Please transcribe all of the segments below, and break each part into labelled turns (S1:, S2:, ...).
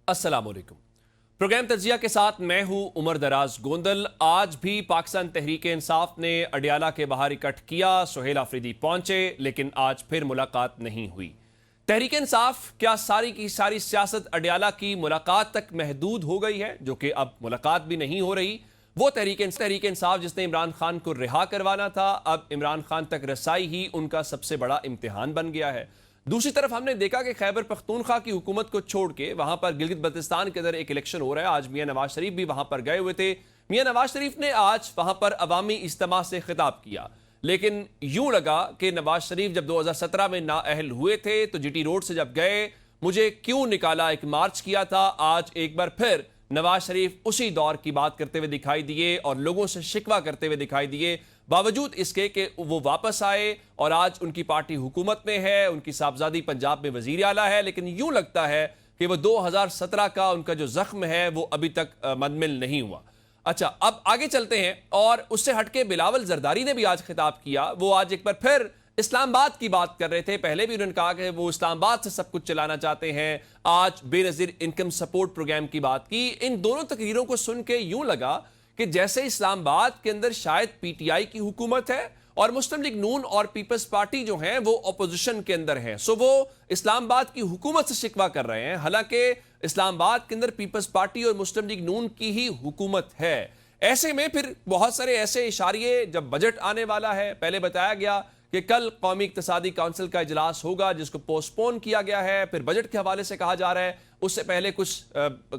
S1: अस्सलाम वालेकुम। प्रोग्राम तज्जिया के साथ मैं हूं उमर दराज गोंदल। आज भी पाकिस्तान तहरीक इंसाफ ने अडियाला के बाहर इकट्ठ किया, सुहेल आफरीदी पहुंचे, लेकिन आज फिर मुलाकात नहीं हुई। तहरीक इंसाफ क्या सारी की सारी सियासत अडियाला की मुलाकात तक महदूद हो गई है, जो कि अब मुलाकात भी नहीं हो रही? वो तहरीक इंसाफ जिसने इमरान खान को रिहा करवाना था, अब इमरान खान तक रसाई ही उनका सबसे बड़ा इम्तिहान बन गया है। दूसरी तरफ हमने देखा कि खैबर पख्तूनख्वा की हुकूमत को छोड़ के वहां पर गिलगित बल्तिस्तान के अंदर एक इलेक्शन हो रहा है। आज मियां नवाज शरीफ भी वहां पर गए हुए थे। मियां नवाज शरीफ ने आज वहां पर अवामी इज्तिमा से खिताब किया, लेकिन यूं लगा कि नवाज शरीफ जब 2017 में नाअहल हुए थे तो जीटी रोड से जब गए, मुझे क्यों निकाला, एक मार्च किया था, आज एक बार फिर नवाज शरीफ उसी दौर की बात करते हुए दिखाई दिए और लोगों से शिकवा करते हुए दिखाई दिए, बावजूद इसके कि वो वापस आए और आज उनकी पार्टी हुकूमत में है, उनकी साहबजादी पंजाब में वजीर आला है। लेकिन यूं लगता है कि वो 2017 का उनका जो जख्म है वो अभी तक मुंदमिल नहीं हुआ। अच्छा, अब आगे चलते हैं और उससे हटके बिलावल जरदारी ने भी आज खिताब किया। वो आज एक बार फिर इस्लामाबाद की बात कर रहे थे। पहले भी उन्होंने कहा कि वो इस्लामाबाद से सब कुछ चलाना चाहते हैं। आज बेनजीर इनकम सपोर्ट प्रोग्राम की बात की। इन दोनों तकरीरों को सुन के यूं लगा कि जैसे इस्लामाबाद के अंदर शायद पीटीआई की हुकूमत है और मुस्लिम लीग नून और पीपल्स पार्टी जो हैं वो अपोजिशन के अंदर हैं। सो वो इस्लामाबाद की हुकूमत से शिकवा कर रहे हैं, हालांकि इस्लामाबाद के अंदर पीपल्स पार्टी और मुस्लिम लीग नून की ही हुकूमत है। ऐसे में फिर बहुत सारे ऐसे इशारे, जब बजट आने वाला है, पहले बताया गया कि कल कौमी इक्तिसादी काउंसिल का इजलास होगा जिसको पोस्टपोन किया गया है, फिर बजट के हवाले से कहा जा रहा है उससे पहले कुछ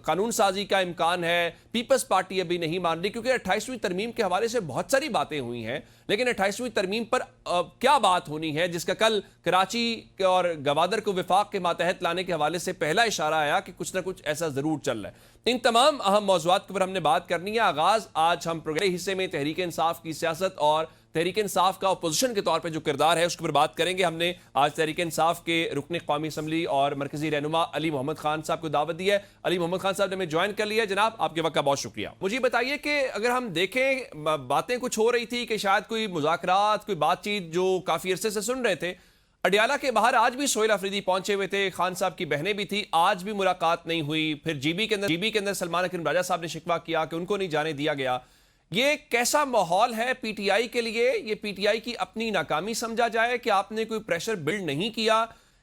S1: कानून साजी का इम्कान है। पीपल्स पार्टी अभी नहीं मान रही क्योंकि 28वीं तरमीम के हवाले से बहुत सारी बातें हुई हैं, लेकिन 28वीं तरमीम पर क्या बात होनी है, जिसका कल कराची और गवादर को विफाक के मातहत लाने के हवाले से पहला इशारा आया कि कुछ ना कुछ ऐसा जरूर चल रहा है। इन तमाम अहम मौज़ूआत के ऊपर हमने बात करनी है। आगाज आज हम प्रोग्राम हिस्से में तहरीक इंसाफ की सियासत और तहरीक इंसाफ का अपोजिशन के तौर पे जो किरदार है उसके ऊपर बात करेंगे। हमने आज तहरीक इंसाफ के रुकन कौमी असम्बली और मरकजी रहनुमा अली मोहम्मद खान साहब को दावत दी है। अली मोहम्मद खान साहब ने हमें ज्वाइन कर लिया। जनाब, आपके वक्त का बहुत शुक्रिया। मुझे बताइए कि अगर हम देखें, बातें कुछ हो रही थी कि शायद कोई मुज़ाकरात, कोई बातचीत जो काफ़ी अरसे से सुन रहे थे, अडियाला के बाहर आज भी सुहेल आफरीदी पहुंचे हुए थे, खान साहब की बहनें भी थी, आज भी मुलाकात नहीं हुई। फिर जीबी के अंदर सलमान अकरम राजा साहब ने शिकवा किया कि उनको नहीं जाने दिया गया। ये कैसा माहौल है पीटीआई के लिए? ये पीटीआई की अपनी नाकामी समझा जाए कि आपने कोई प्रेशर बिल्ड नहीं किया,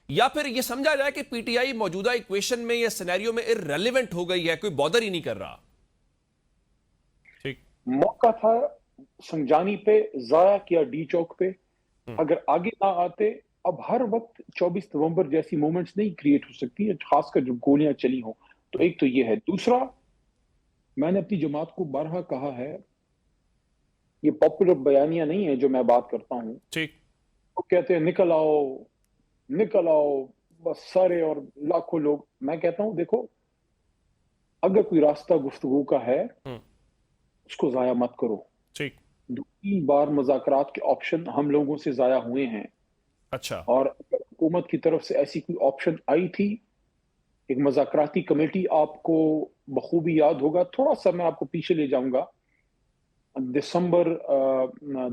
S1: या फिर ये समझा जाए कि पीटीआई मौजूदा इक्वेशन में या सिनेरियो में इररेलेवेंट हो गई है, कोई बॉदर ही नहीं कर रहा?
S2: ठीक मौका था संजानी पे, जाया किया डी चौक पे। अगर आगे ना आते, अब हर वक्त 24 नवंबर जैसी मोमेंट्स नहीं क्रिएट हो सकती है, खासकर जब गोलियां चली हो। तो एक तो ये है। दूसरा, मैंने अपनी जमात को बारहा कहा है, ये पॉपुलर बयानियां नहीं है जो मैं बात करता हूं।
S1: ठीक,
S2: वो कहते हैं निकल आओ बस सारे और लाखों लोग। मैं कहता हूं देखो, अगर कोई रास्ता गुफ्तगू का है उसको जाया मत करो।
S1: ठीक,
S2: 2-3 बार मुज़ाकरात के ऑप्शन हम लोगों से जाया हुए हैं।
S1: अच्छा,
S2: और अगर हुकूमत की तरफ से ऐसी कोई ऑप्शन आई थी, एक मुज़ाकराती कमेटी, आपको बखूबी याद होगा, थोड़ा सा मैं आपको पीछे ले जाऊंगा, दिसंबर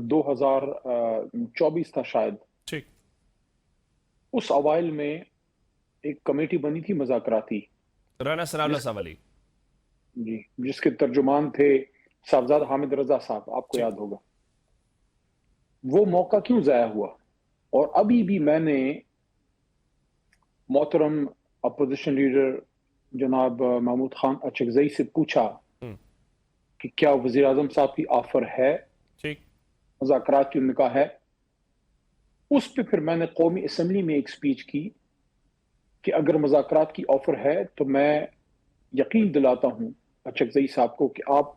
S2: 2024 था शायद।
S1: ठीक,
S2: उस अवाइल में एक कमेटी बनी थी मुज़ाकराती,
S1: राना सनाउल्लाह साहब अली
S2: जी, जिसके तर्जुमान थे साहबजादा हामिद रजा साहब, आपको याद होगा। वो मौका क्यों जाया हुआ? और अभी भी मैंने मोहतरम अपोजिशन लीडर जनाब महमूद खान अचकजई से पूछा कि क्या वज़ीर आज़म साहब की ऑफर है,
S1: ठीक,
S2: मुज़ाकरात की उनका है। उस पे फिर मैंने कौमी असम्बली में एक स्पीच की कि अगर मुज़ाकरात की ऑफर है तो मैं यकीन दिलाता हूं अचकजई साहब को कि आप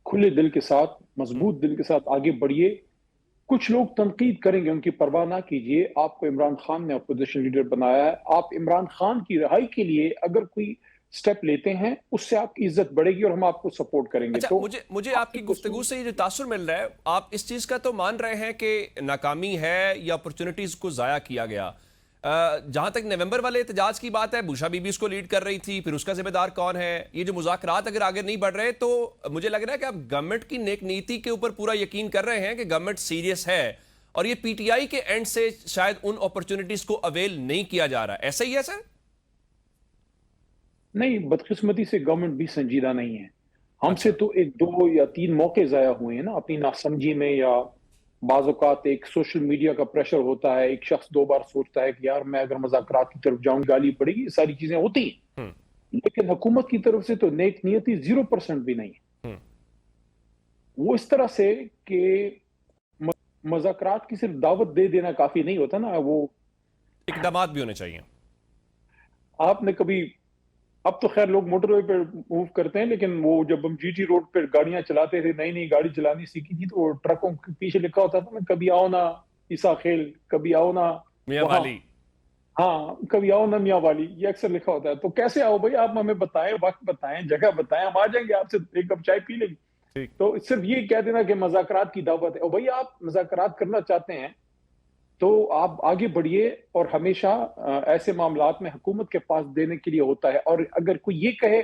S2: खुले दिल के साथ, मजबूत दिल के साथ आगे बढ़िए। कुछ लोग तनकीद करेंगे, उनकी परवाह ना कीजिए। आपको इमरान खान ने अपोजिशन लीडर बनाया है, आप इमरान खान की रिहाई के लिए अगर कोई स्टेप लेते हैं उससे आपकी इज्जत बढ़ेगी और हम आपको सपोर्ट करेंगे।
S1: अच्छा,
S2: तो
S1: मुझे आपकी गुफ्तगू से ये जो तासुर मिल रहा है, आप इस चीज का तो मान रहे हैं कि नाकामी है या अपॉर्चुनिटीज को जाया किया गया। जहां तक नवंबर वाले एहतजाज की बात है, बुशा बीबी उसको लीड कर रही थी, फिर उसका जिम्मेदार कौन है? ये जो मुज़ाकरात अगर आगे नहीं बढ़ रहे तो मुझे लग रहा है कि आप गवर्नमेंट की नेक नीति के ऊपर पूरा यकीन कर रहे हैं कि गवर्नमेंट सीरियस है और ये पीटीआई के एंड से शायद उन अपॉर्चुनिटीज को अवेल नहीं किया जा रहा। ऐसा ही है सर?
S2: نہیں، بدقسمتی سے گورنمنٹ بھی سنجیدہ نہیں ہے. ہم
S1: اچھا
S2: سے تو ایک 2 یا 3 موقع ضائع ہوئے ہیں نا اپنی ناسمجھی میں، یا بعض اوقات ایک سوشل میڈیا کا پریشر ہوتا ہے، ایک شخص 2 بار سوچتا ہے کہ یار میں اگر مذاکرات کی طرف جاؤں گالی پڑے گی، یہ ساری چیزیں ہوتی ہیں.
S1: ہم،
S2: لیکن حکومت کی طرف سے تو نیک نیتی 0% بھی نہیں ہے.
S1: ہم،
S2: وہ اس طرح سے کہ مذاکرات کی صرف دعوت دے دینا کافی نہیں ہوتا نا. وہ
S1: اقدامات بھی ہونے چاہیے.
S2: آپ نے کبھی، اب تو خیر لوگ موٹر وے پہ موو کرتے ہیں، لیکن وہ جب ہم جی ٹی روڈ پہ گاڑیاں چلاتے تھے، نئی نئی گاڑی چلانی سیکھی تھی، تو وہ ٹرکوں کے پیچھے لکھا ہوتا تھا نا، کبھی آؤ نا عیسیٰ خیل، کبھی آؤ نا
S1: میاں
S2: وہاں،
S1: والی.
S2: ہاں کبھی آؤ نا میاں والی، یہ اکثر لکھا ہوتا ہے. تو کیسے آؤ بھائی، آپ ہمیں بتائیں، وقت بتائیں، جگہ بتائیں، ہم آ جائیں گے آپ سے ایک کپ چائے پی لیں گے.
S1: ٹھیک.
S2: تو صرف یہ کہہ دینا کہ مذاکرات کی دعوت ہے، اور بھائی آپ مذاکرات کرنا چاہتے ہیں تو آپ آگے بڑھیے، اور ہمیشہ ایسے معاملات میں حکومت کے پاس دینے کے لیے ہوتا ہے. اور اگر کوئی یہ کہے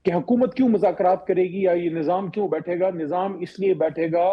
S2: کہ حکومت کیوں مذاکرات کرے گی یا یہ نظام کیوں بیٹھے گا، نظام اس لیے بیٹھے گا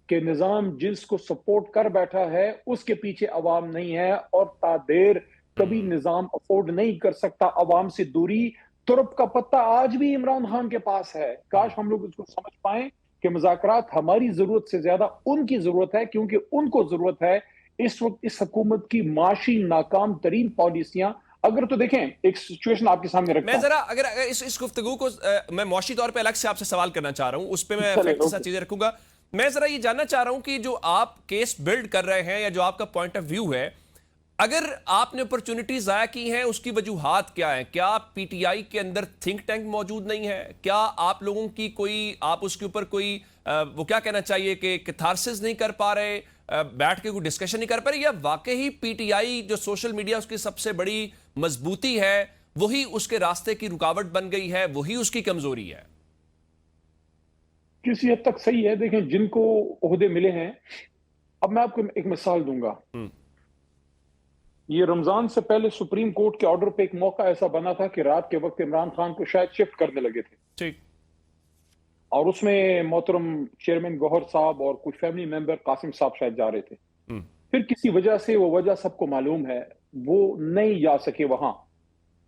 S2: کہ نظام جس کو سپورٹ کر بیٹھا ہے اس کے پیچھے عوام نہیں ہے، اور تا دیر کبھی نظام افورڈ نہیں کر سکتا عوام سے دوری. ترپ کا پتہ آج بھی عمران خان کے پاس ہے. کاش ہم لوگ اس کو سمجھ پائیں کہ مذاکرات ہماری ضرورت سے زیادہ ان کی ضرورت ہے، کیونکہ ان کو ضرورت ہے اس وقت اس حکومت کی معاشی ناکام ترین پالیسیاں. اگر تو دیکھیں ایک سچویشن آپ کے سامنے
S1: میں
S2: رکھتا ہوں.
S1: ذرا اگر اس گفتگو کو میں معاشی طور پہ الگ سے آپ سے سوال کرنا چاہ رہا ہوں، اس پہ میں
S2: چلے
S1: فیکٹ کے ساتھ
S2: اوکے.
S1: چیزیں رکھوں گا. میں ذرا یہ جاننا چاہ رہا ہوں کہ جو آپ کیس بلڈ کر رہے ہیں یا جو آپ کا پوائنٹ آف ویو ہے، اگر آپ نے اپرچونٹی ضائع کی ہیں، اس کی وجوہات کیا ہیں؟ کیا پی ٹی آئی کے اندر تھنک ٹینک موجود نہیں ہے؟ کیا آپ لوگوں کی کوئی، آپ اس کے اوپر کوئی وہ کیا کہنا چاہیے کہ کتھارسس نہیں کر پا رہے، بیٹھ کے کوئی ڈسکشن نہیں کر پا رہے، یا واقعی پی ٹی آئی جو سوشل میڈیا اس کی سب سے بڑی مضبوطی ہے وہی اس کے راستے کی رکاوٹ بن گئی ہے، وہی اس کی کمزوری ہے؟
S2: کسی حد تک صحیح ہے. دیکھیں جن کو عہدے ملے ہیں، اب میں آپ کو ایک مثال دوں گا.
S1: ہم،
S2: یہ رمضان سے پہلے سپریم کورٹ کے آرڈر پہ ایک موقع ایسا بنا تھا کہ رات کے وقت عمران خان کو شاید شفٹ کرنے لگے تھے،
S1: ٹھیک.
S2: اور اس میں محترم چیئرمین گوہر صاحب اور کچھ فیملی ممبر قاسم صاحب شاید جا رہے تھے.
S1: ہم،
S2: پھر کسی وجہ سے، وہ وجہ سب کو معلوم ہے، وہ نہیں جا سکے وہاں.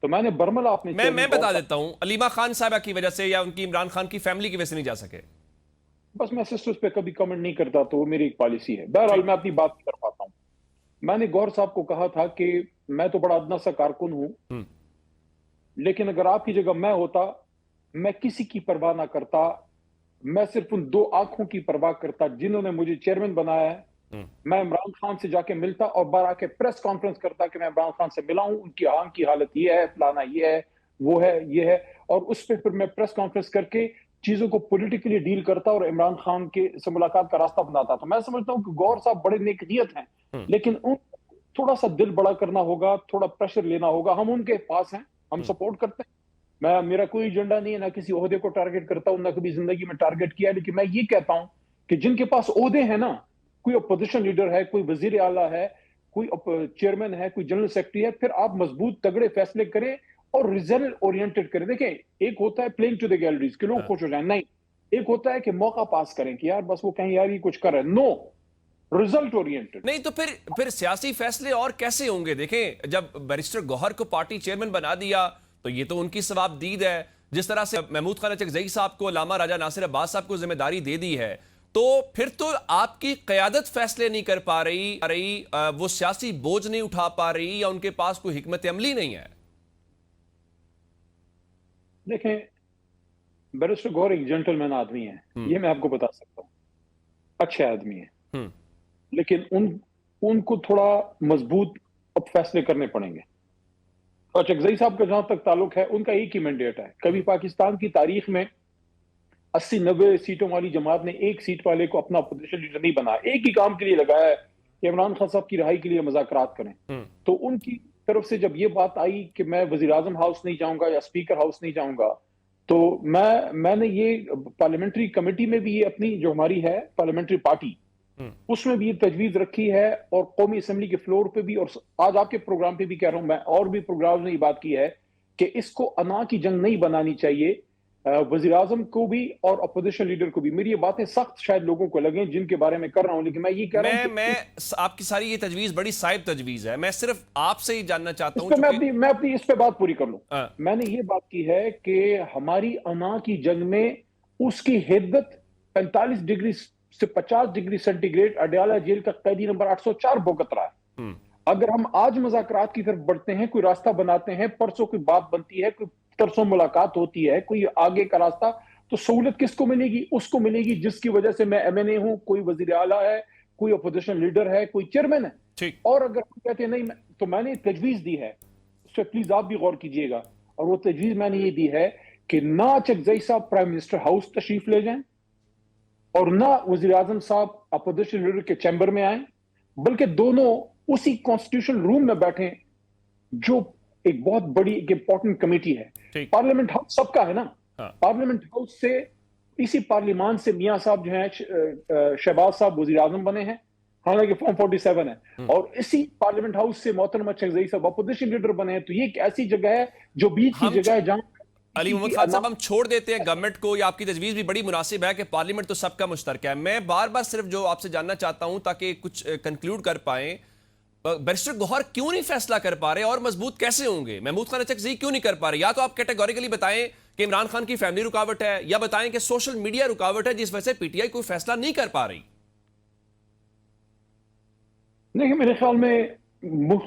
S2: تو میں نے برملا اپنے
S1: میں
S2: چیئرمین گوہر
S1: بتا
S2: صاحب،
S1: دیتا ہوں، علیمہ خان صاحبہ کی وجہ سے یا ان کی عمران خان کی فیملی کی وجہ سے نہیں جا سکے.
S2: بس میں سسٹرز پہ کبھی کمنٹ نہیں کرتا، تو وہ میری ایک پالیسی ہے. بہرحال
S1: ٹھیک.
S2: میں اپنی بات کر پاتا ہوں. میں نے گوہر صاحب کو کہا تھا کہ میں تو بڑا ادنا سا کارکن ہوں،
S1: ہم،
S2: لیکن اگر آپ کی جگہ میں ہوتا، میں کسی کی پرواہ نہ کرتا. میں صرف ان 2 آنکھوں کی پرواہ کرتا جنہوں نے مجھے چیئرمین بنایا ہے.
S1: ہم،
S2: میں عمران خان سے جا کے ملتا اور باہر آ کے پریس کانفرنس کرتا کہ میں عمران خان سے ملا ہوں، ان کی آنکھ کی حالت یہ ہے، فلانا یہ ہے، وہ ہے، یہ ہے. اور اس پہ پھر میں پریس کانفرنس کر کے چیزوں کو پولیٹیکلی ڈیل کرتا اور عمران خان کے سے ملاقات کا راستہ بناتا. تو میں سمجھتا ہوں کہ گوہر صاحب بڑے نیک نیت ہیں،
S1: ہم،
S2: لیکن ان تھوڑا سا دل بڑا کرنا ہوگا، تھوڑا پریشر لینا ہوگا. ہم ان کے پاس ہیں، ہم
S1: ہم.
S2: سپورٹ کرتے ہیں. میرا کوئی ایجنڈا نہیں ہے، نہ کسی عہدے کو ٹارگٹ کرتا ہوں، نہ کبھی زندگی میں ٹارگٹ کیا ہے. لیکن میں یہ کہتا ہوں کہ جن کے پاس عہدے ہیں نا، کوئی اپوزیشن لیڈر ہے، کوئی وزیر اعلیٰ ہے، کوئی چیئرمین ہے، کوئی جنرل سیکرٹری ہے، پھر آپ مضبوط تگڑے فیصلے کریں اور ریزلٹ اورینٹڈ کریں. دیکھیں ایک ہوتا ہے پلینگ ٹو دی گیلریز کہ لوگ خوش ہو جائیں، نہیں. ایک ہوتا ہے کہ موقع پاس کریں کہ یار بس وہ کہیں یار یہ کچھ کر رہے ہیں. نو، ریزلٹ اورینٹڈ.
S1: نہیں تو پھر سیاسی فیصلے اور کیسے ہوں گے؟ دیکھیں جب بیرسٹر گوہر کو پارٹی چیئرمین بنا دیا تو یہ تو ان کی ثواب دید ہے. جس طرح سے محمود خان چکزئی صاحب کو علامہ راجہ ناصر عباس صاحب کو ذمہ داری دے دی ہے، تو پھر تو آپ کی قیادت فیصلے نہیں کر پا رہی، وہ سیاسی بوجھ نہیں اٹھا پا رہی، یا ان کے پاس کوئی حکمت عملی نہیں ہے.
S2: دیکھیں بیرسٹر گوہر ایک جنٹل مین آدمی ہے، یہ میں آپ کو بتا سکتا ہوں، اچھے آدمی ہے.
S1: ہم،
S2: لیکن ان کو تھوڑا مضبوط اب فیصلے کرنے پڑیں گے. اور چکزئی صاحب کا جہاں تک تعلق ہے، ان کا ایک ہی مینڈیٹ ہے. کبھی پاکستان کی تاریخ میں 80-90 سیٹوں والی جماعت نے ایک سیٹ والے کو اپنا اپوزیشن لیڈر نہیں بنایا. ایک ہی کام کے لیے لگایا ہے کہ عمران خان صاحب کی رہائی کے لیے مذاکرات کریں.
S1: ہم.
S2: تو ان کی طرف سے جب یہ بات آئی کہ میں وزیر اعظم ہاؤس نہیں جاؤں گا یا اسپیکر ہاؤس نہیں جاؤں گا، تو میں نے یہ پارلیمنٹری کمیٹی میں بھی یہ اپنی جو ہماری ہے پارلیمنٹری پارٹی، اس میں بھی یہ تجویز رکھی ہے، اور قومی اسمبلی کے فلور پہ بھی، اور آج آپ کے پروگرام پہ بھی کہہ رہا ہوں میں، اور بھی پروگرام میں یہ بات کی ہے کہ اس کو انا کی جنگ نہیں بنانی چاہیے. वजीर आजम को भी और अपोजिशन लीडर को भी। मेरी ये बातें सख्त शायद लोगों को लगें जिनके बारे में कर रहा हूं, लेकिन मैं ये कह रहा हूं
S1: मैं
S2: कि
S1: आपकी सारी ये तजवीज़ बड़ी साइब तजवीज़ है, मैं सिर्फ आपसे ही जानना चाहता
S2: इस
S1: हूं
S2: पे
S1: चूंकि
S2: मैं अपनी इस पे बात पूरी कर लूं।
S1: हाँ,
S2: मैंने ये बात की है कि हमारी अना की जंग में उसकी हिद्दत 45 डिग्री से 50 डिग्री सेंटीग्रेड अडयाला जेल का कैदी नंबर 804 भुगत रहा है।
S1: हम्म,
S2: अगर हम आज मुज़ाकरात की तरफ बढ़ते हैं, कोई रास्ता बनाते हैं, परसों कोई बात बनती है, कोई तरसों मुलाकात होती है, कोई आगे का रास्ता, तो सहूलत किसको मिलेगी? उसको मिलेगी जिसकी वजह से मैं एमएनए हूं, कोई वजीर आला है, कोई अपोजिशन लीडर है, कोई चेयरमैन है।
S1: ठीक।
S2: और अगर हम कहते हैं नहीं, तो मैंने तजवीज दी है, उस पर प्लीज आप भी गौर कीजिएगा। और वो तजवीज मैंने ये दी है कि ना चकजई साहब प्राइम मिनिस्टर हाउस तशरीफ ले जाएं और ना वजीर आजम साहब अपोजिशन लीडर के चैम्बर में आए, बल्कि दोनों उसी कॉन्स्टिट्यूशन रूम में बैठे जो एक बहुत बड़ी एक इंपॉर्टेंट कमेटी है।
S1: ठीक।
S2: पार्लियामेंट हाउस सबका है ना।
S1: हाँ।
S2: पार्लियामेंट हाउस से इसी पार्लियामान से मियां साहब जो हैं शहबाज साहब वजीर आजम बने हैं, हालांकि फॉर्म 47 है, और इसी पार्लियामेंट हाउस से मोहतरमा चकजई साहब अपोजिशन लीडर बने हैं। तो ये एक ऐसी जगह है जो बीच की जगह है जहां
S1: अली मोहम्मद खान साहब, हम छोड़ देते हैं गवर्नमेंट को, या आपकी तजवीज़ भी बड़ी मुनासिब है कि पार्लियामेंट तो सबका मुश्तरका है। मैं बार बार सिर्फ जो आपसे जानना चाहता हूं ताकि कुछ कंक्लूड कर पाएं, बैरिस्टर गौहर क्यों नहीं फैसला कर पा रहे और मजबूत कैसे होंगे? महमूद खान चकज़ई क्यों नहीं कर पा रहे? या तो आप कैटेगोरिकली बताएं कि इमरान खान की फैमिली रुकावट है, या बताएं कि सोशल मीडिया रुकावट है जिस वजह से पीटीआई कोई फैसला नहीं कर पा रही।
S2: नहीं, मेरे ख्याल में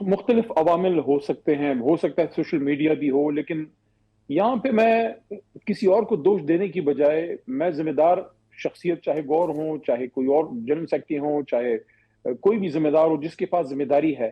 S2: मुख्तलिफ अवामिल हो सकते हैं, हो सकता है सोशल मीडिया भी हो, लेकिन यहाँ पे मैं किसी और को दोष देने की बजाय मैं जिम्मेदार शख्सियत, चाहे गौर हो, चाहे कोई और जनरल सेक्रेटरी हो, चाहे कोई भी जिम्मेदार हो जिसके पास जिम्मेदारी है,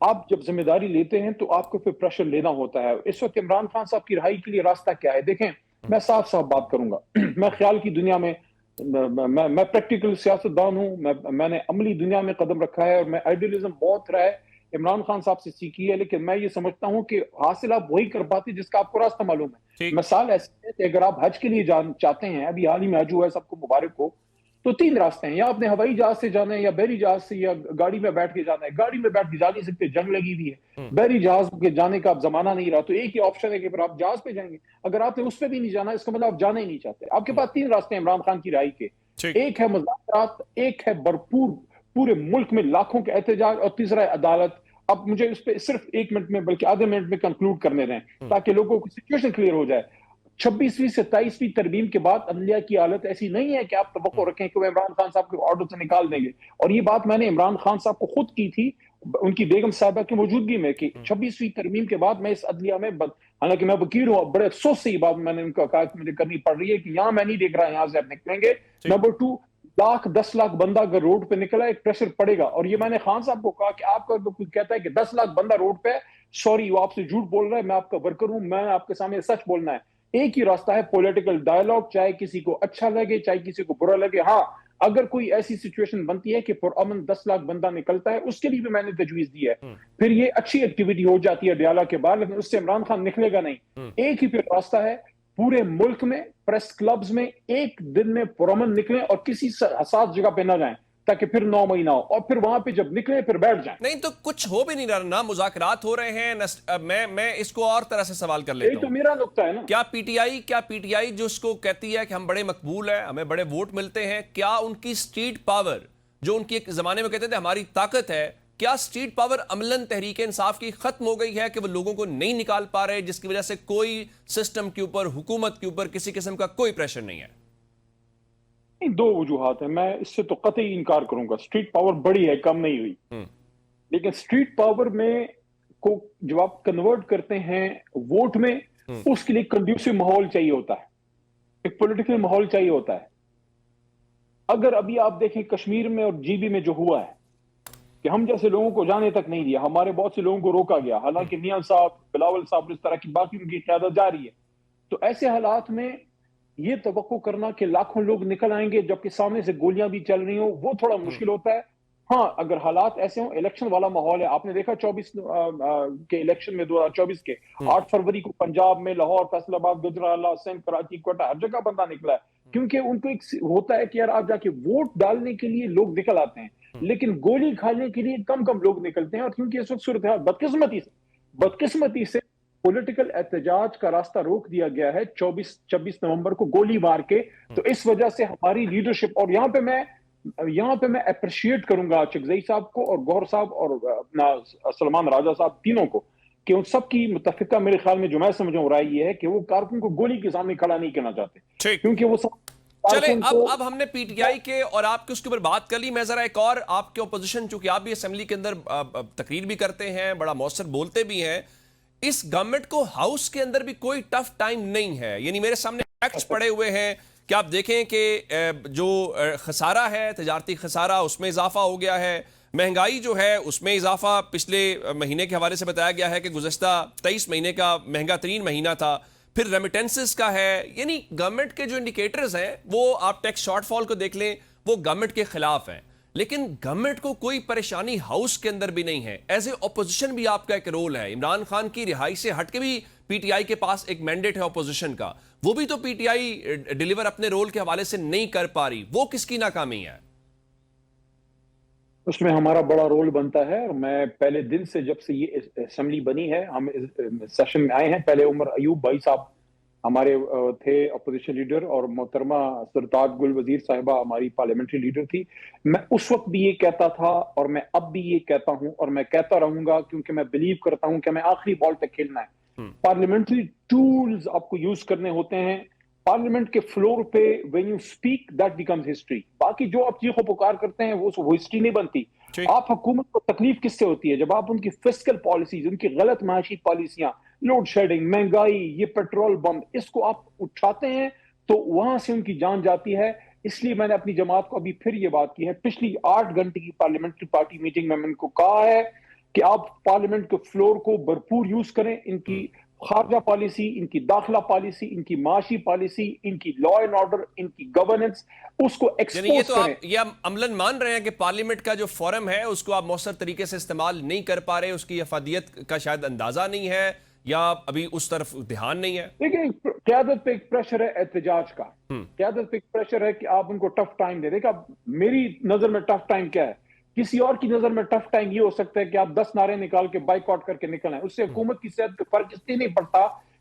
S2: आप जब जिम्मेदारी लेते हैं तो आपको फिर प्रेशर लेना होता है। इस वक्त इमरान खान साहब की रिहाई के लिए रास्ता क्या है? देखें, मैं साफ साफ बात करूंगा। मैं ख्याल की दुनिया में, मैं प्रैक्टिकल सियासतदान हूं, मैंने अमली दुनिया में कदम रखा है और मैं आइडियलिज्म बहुत रहा है, इमरान खान साहब से सीखी है, लेकिन मैं ये समझता हूं कि हासिल आप वही कर पाते जिसका आपको रास्ता मालूम है। मिसाल ऐसी है कि अगर आप हज के लिए चाहते हैं, अभी हाल ही में हज हुआ है, सबको मुबारक हो, तो 3 रास्ते हैं, या आपने हवाई जहाज से जाना है, या बहरी जहाज से, या गाड़ी में बैठ के जाना है। गाड़ी में बैठ के जा नहीं सकते, जंग लगी हुई है। बहरी जहाज के जाने का अब जमाना नहीं रहा, तो एक ही ऑप्शन है कि फिर आप जहाज पे जाएंगे। अगर आपने उस पर भी नहीं जाना, इसका मतलब आप जाना ही नहीं चाहते। आपके पास 3 रास्ते हैं इमरान खान की रिहाई के। एक है मुज़ाकरात, एक है भरपूर पूरे मुल्क में लाखों के एहतजाज, और तीसरा है अदालत। अब मुझे इस पे सिर्फ 1 मिनट में, बल्कि आधे मिनट में कंक्लूड करने दें ताकि लोगों को सिचुएशन क्लियर हो जाए। 26वीं से 27वीं तरमीम के बाद अदलिया की हालत ऐसी नहीं है कि आप तवक्को रखें कि वो इमरान खान साहब को ऑर्डर से निकाल देंगे। और ये बात मैंने इमरान खान साहब को खुद की थी उनकी बेगम साहबा की मौजूदगी में कि 26वीं तरमीम के बाद मैं इस अदलिया में, हालांकि मैं वकील हूं, बड़े अफसोस से ये बात मैंने उनको कहा कि मुझे करनी पड़ रही है कि यहां मैं नहीं देख रहा यहां से आप निकलेंगे। नंबर 2, 10 लाख बंदा अगर रोड पे निकला, एक प्रेशर पड़ेगा। और ये मैंने खान साहब को कहा कि आपका अगर कोई कहता है कि 10 लाख बंदा रोड पे है, सॉरी, वो आपसे झूठ बोल रहा है, मैं आपका वर्कर हूं, मैं आपके सामने सच बोलना है। एक ही रास्ता है, पॉलिटिकल डायलॉग, चाहे किसी को अच्छा लगे चाहे किसी को बुरा लगे। हाँ, अगर कोई ऐसी सिचुएशन बनती है कि पुरअमन 10 लाख बंदा निकलता है, उसके लिए भी मैंने तजवीज दी है, फिर ये अच्छी एक्टिविटी हो जाती है डयाला के बाद, लेकिन उससे इमरान खान निकलेगा नहीं। एक ही फिर रास्ता है, पूरे मुल्क में प्रेस क्लब्स में एक दिन में पुरअमन निकलें और किसी हसास जगह पे ना जाएं, ताकि फिर 9 महीना हो, और फिर वहां पे जब निकले फिर बैठ जाएं।
S1: नहीं तो कुछ हो भी नहीं रहा ना, मुज़ाकरात हो रहे हैं न। मैं इसको और तरह से सवाल कर लेता हूं।
S2: तो मेरा नुक्ता है ना,
S1: क्या पीटीआई जो उसको कहती है कि हम बड़े मकबूल हैं, हमें बड़े वोट मिलते हैं, क्या उनकी स्ट्रीट पावर, जो उनकी एक जमाने में कहते थे हमारी ताकत है, क्या स्ट्रीट पावर अमलन तहरीक इंसाफ की खत्म हो गई है कि वो लोगों को नहीं निकाल पा रहे, जिसकी वजह से कोई सिस्टम के ऊपर, हुकूमत के ऊपर किसी किस्म का कोई प्रेशर नहीं है?
S2: 2 वजूहात है, मैं इससे तो कतई इनकार करूंगा। स्ट्रीट पावर बड़ी है, कम नहीं हुई, लेकिन स्ट्रीट पावर में को जब आप कन्वर्ट करते हैं वोट में, उसके लिए कंड्यूसिव माहौल चाहिए होता है, एक पॉलिटिकल माहौल चाहिए होता है। अगर अभी आप देखें कश्मीर में और जीबी में जो हुआ है कि हम जैसे लोगों को जाने तक नहीं दिया, हमारे बहुत से लोगों को रोका गया, हालांकि मियां साहब, बिलावल साहब, इस तरह की बाकी उनकी क़यादत जारी है। तो ऐसे हालात में ये तवक्को करना कि लाखों लोग निकल आएंगे जबकि सामने से गोलियां भी चल रही हो, वो थोड़ा मुश्किल होता है। हाँ, अगर हालात ऐसे हो, इलेक्शन वाला माहौल है, आपने देखा 24 के इलेक्शन में, 2024 के 8 फरवरी को पंजाब में, लाहौर, फैसलाबाद, गुजरात, सिंध, कराची, कोटा, हर जगह बंदा निकला है, क्योंकि उनको एक होता है कि यार आप जाके वोट डालने के लिए लोग निकल आते हैं, लेकिन गोली खाने के लिए कम लोग निकलते हैं। और क्योंकि इस वक्त सूरत हाल बदकिस्मती से پولیٹیکل احتجاج کا راستہ روک دیا گیا ہے 26 نومبر کو گولی مار کے. تو اس وجہ سے ہماری لیڈرشپ، اور یہاں پہ میں اپریشیٹ کروں گا چغزئی صاحب کو اور گوہر صاحب اور اپنا سلمان راجہ صاحب تینوں کو، کہ ان سب کی متفقہ میرے خیال میں جو میں سمجھوں رائے یہ ہے کہ وہ کارکن کو گولی کے سامنے کھڑا نہیں کرنا چاہتے،
S1: ٹھیک.
S2: کیونکہ وہ سب
S1: چلے اب ہم نے پی ٹی آئی کے اور آپ کے اس کے اوپر بات کر لی. میں ذرا ایک اور آپ کے اپوزیشن، چونکہ آپ بھی اسمبلی کے اندر تقریر بھی کرتے ہیں، بڑا مؤثر بولتے بھی ہیں، اس گورنمنٹ کو ہاؤس کے اندر بھی کوئی ٹف ٹائم نہیں ہے. یعنی میرے سامنے فیکٹس پڑے ہوئے ہیں کہ آپ دیکھیں کہ جو خسارہ ہے، تجارتی خسارہ، اس میں اضافہ ہو گیا ہے. مہنگائی جو ہے اس میں اضافہ پچھلے مہینے کے حوالے سے بتایا گیا ہے کہ گزشتہ 23 مہینے کا مہنگا ترین مہینہ تھا. پھر ریمیٹنسز کا ہے. یعنی گورنمنٹ کے جو انڈیکیٹرز ہیں وہ آپ ٹیکس شارٹ فال کو دیکھ لیں، وہ گورنمنٹ کے خلاف ہیں. لیکن گورنمنٹ کو کوئی پریشانی ہاؤس کے اندر بھی نہیں ہے. ایز اے اپوزیشن بھی آپ کا ایک رول ہے. عمران خان کی رہائی سے ہٹ کے بھی پی ٹی آئی کے پاس ایک مینڈیٹ ہے اپوزیشن کا، وہ بھی تو پی ٹی آئی ڈیلیور اپنے رول کے حوالے سے نہیں کر پا رہی. وہ کس کی ناکامی ہے؟
S2: اس میں ہمارا بڑا رول بنتا ہے. اور میں پہلے دن سے، جب سے یہ اسمبلی بنی ہے، ہم سیشن میں آئے ہیں. پہلے عمر ایوب بھائی صاحب ہمارے تھے اپوزیشن لیڈر، اور محترمہ سرتاج گل وزیر صاحبہ ہماری پارلیمنٹری لیڈر تھی. میں اس وقت بھی یہ کہتا تھا اور میں اب بھی یہ کہتا ہوں اور میں کہتا رہوں گا، کیونکہ میں بلیو کرتا ہوں کہ میں آخری بال تک کھیلنا ہے. پارلیمنٹری ٹولز آپ کو یوز کرنے ہوتے ہیں. پارلیمنٹ کے فلور پہ when you speak that becomes history. باقی جو آپ چیخ و پکار کرتے ہیں وہ ہسٹری نہیں بنتی. آپ حکومت کو تکلیف کس سے ہوتی ہے؟ جب آپ ان کی فسکل پالیسیز، ان کی غلط معاشی پالیسیاں، لوڈ شیڈنگ، مہنگائی، یہ پیٹرول بم، اس کو آپ اٹھاتے ہیں تو وہاں سے ان کی جان جاتی ہے. اس لیے میں نے اپنی جماعت کو ابھی پھر یہ بات کی ہے. پچھلی 8 گھنٹے کی پارلیمنٹری پارٹی میٹنگ میں ان کو کہا ہے کہ آپ پارلیمنٹ کے فلور کو بھرپور یوز کریں. ان کی خارجہ پالیسی، ان کی داخلہ پالیسی، ان کی معاشی پالیسی، ان کی لا اینڈ آرڈر، ان کی گورننس، اس کو
S1: یعنی یہ
S2: ایکسپوز
S1: تو
S2: کریں.
S1: آپ یہ عملاً مان رہے ہیں کہ پارلیمنٹ کا جو فورم ہے اس کو آپ مؤثر طریقے سے استعمال نہیں کر پا رہے، اس کی افادیت کا شاید اندازہ نہیں ہے، یا ابھی اس طرف دھیان نہیں ہے.
S2: دیکھیں، قیادت پہ ایک پریشر ہے احتجاج کا. قیادت پہ ایک پریشر ہے کہ آپ ان کو ٹف ٹائم دیں. دیکھیں، میری نظر میں ٹف ٹائم کیا ہے؟ کسی اور کی نظر میں ٹف ٹائم یہ ہو سکتا ہے کہ آپ 10 نعرے نکال کے بائک آؤٹ کر کے نکل آئیں. اس سے حکومت کی صحت پہ فرق اس لیے نہیں پڑتا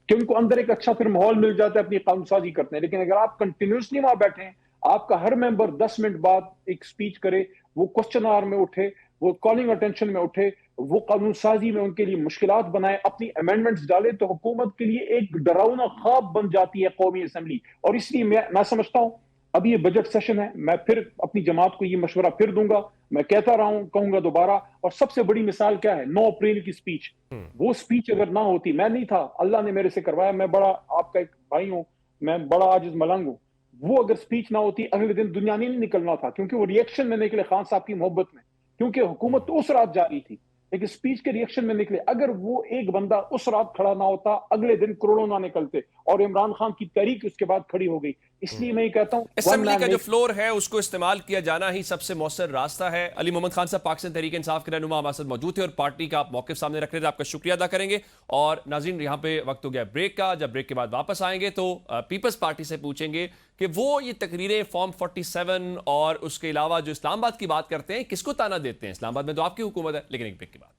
S2: کہ ان کو اندر ایک اچھا پھر ماحول مل جاتا ہے، اپنی قانون سازی کرتے ہیں. لیکن اگر آپ کنٹینیوسلی وہاں بیٹھیں، آپ کا ہر ممبر 10 منٹ بعد ایک سپیچ کرے، وہ کوسچن آور میں اٹھے، وہ کالنگ اٹینشن میں اٹھے، وہ قانون سازی میں ان کے لیے مشکلات بنائے، اپنی امینڈمنٹس ڈالے، تو حکومت کے لیے ایک ڈراؤنا خواب بن جاتی ہے قومی اسمبلی. اور اس لیے میں سمجھتا ہوں اب یہ بجٹ سیشن ہے، میں پھر اپنی جماعت کو یہ مشورہ پھر دوں گا. میں کہتا رہا ہوں، کہوں گا دوبارہ. اور سب سے بڑی مثال کیا ہے؟ 9 اپریل کی سپیچ. وہ سپیچ اگر نہ ہوتی، میں نہیں تھا، اللہ نے میرے سے کروایا، میں بڑا آپ کا ایک بھائی ہوں، میں بڑا عاجز ملنگ ہوں. وہ اگر سپیچ نہ ہوتی، اگلے دن دنیا نہیں نکلنا تھا، کیونکہ وہ ریئیکشن میں نکلے خان صاحب کی محبت میں، کیونکہ حکومت تو اس رات جاری تھی، لیکن سپیچ کے ریئیکشن میں نکلے. اگر وہ ایک بندہ اس رات کھڑا نہ ہوتا، اگلے دن کروڑوں نہ نکلتے. اور عمران خان کی تحریک اس کے بعد کھڑی ہو گئی. اس لیے میں یہ کہتا ہوں
S1: اسمبلی کا جو فلور ہے اس کو استعمال کیا جانا ہی سب سے مؤثر راستہ ہے. علی محمد خان صاحب پاکستان تحریک انصاف کے رہنما ہمارے ساتھ موجود تھے اور پارٹی کا آپ موقف سامنے رکھ رہے تھے. آپ کا شکریہ ادا کریں گے. اور ناظرین، یہاں پہ وقت ہو گیا بریک کا. جب بریک کے بعد واپس آئیں گے تو پیپلز پارٹی سے پوچھیں گے کہ وہ یہ تقریریں فارم 47 اور اس کے علاوہ جو اسلام آباد کی بات کرتے ہیں، کس کو تانا دیتے ہیں؟ اسلام آباد میں تو آپ کی حکومت ہے. لیکن ایک بریک کے بعد